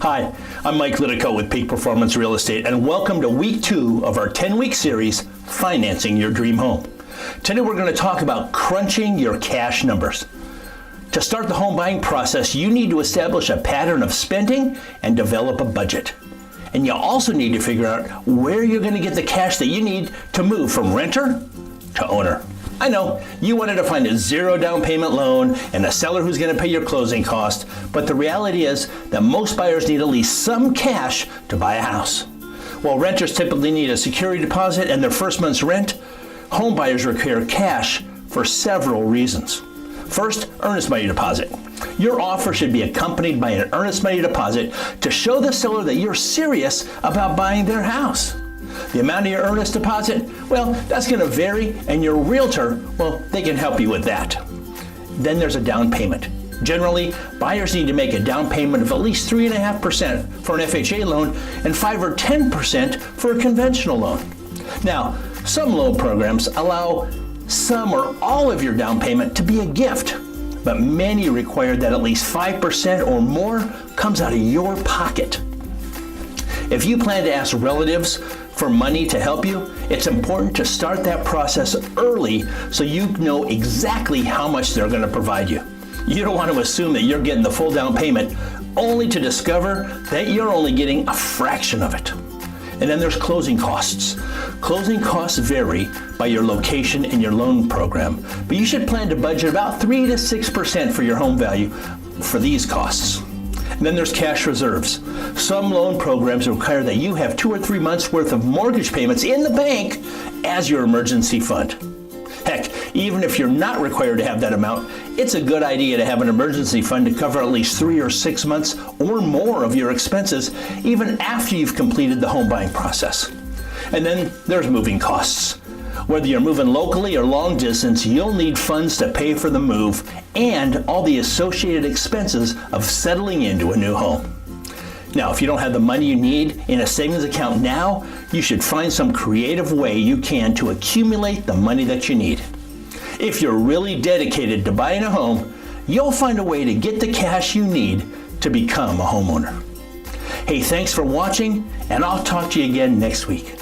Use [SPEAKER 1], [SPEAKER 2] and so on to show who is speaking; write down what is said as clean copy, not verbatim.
[SPEAKER 1] Hi, I'm Mike Liddicoat with Peak Performance Real Estate, and welcome to week 2 of our 10-week series, Financing Your Dream Home. Today we're going to talk about crunching your cash numbers. To start the home buying process, you need to establish a pattern of spending and develop a budget. And you also need to figure out where you're going to get the cash that you need to move from renter to owner. I know, you wanted to find a 0 down payment loan and a seller who's going to pay your closing cost, but the reality is that most buyers need at least some cash to buy a house. While renters typically need a security deposit and their first month's rent, home buyers require cash for several reasons. First, earnest money deposit. Your offer should be accompanied by an earnest money deposit to show the seller that you're serious about buying their house. The amount of your earnest deposit, well, that's going to vary, and your realtor, well, they can help you with that. Then there's a down payment. Generally, buyers need to make a down payment of at least 3.5% for an FHA loan and 5 or 10% for a conventional loan. Now, some loan programs allow some or all of your down payment to be a gift, but many require that at least 5% or more comes out of your pocket. If you plan to ask relatives for money to help you, it's important to start that process early so you know exactly how much they're going to provide you. You don't want to assume that you're getting the full down payment only to discover that you're only getting a fraction of it. And then there's closing costs. Closing costs vary by your location and your loan program, but you should plan to budget about 3 to 6% for your home value for these costs. And then there's cash reserves. Some loan programs require that you have 2 or 3 months worth of mortgage payments in the bank as your emergency fund. Heck, even if you're not required to have that amount, it's a good idea to have an emergency fund to cover at least 3 or 6 months or more of your expenses, even after you've completed the home buying process. And then there's moving costs. Whether you're moving locally or long distance, you'll need funds to pay for the move and all the associated expenses of settling into a new home. Now, if you don't have the money you need in a savings account now, you should find some creative way you can to accumulate the money that you need. If you're really dedicated to buying a home, you'll find a way to get the cash you need to become a homeowner. Hey, thanks for watching, and I'll talk to you again next week.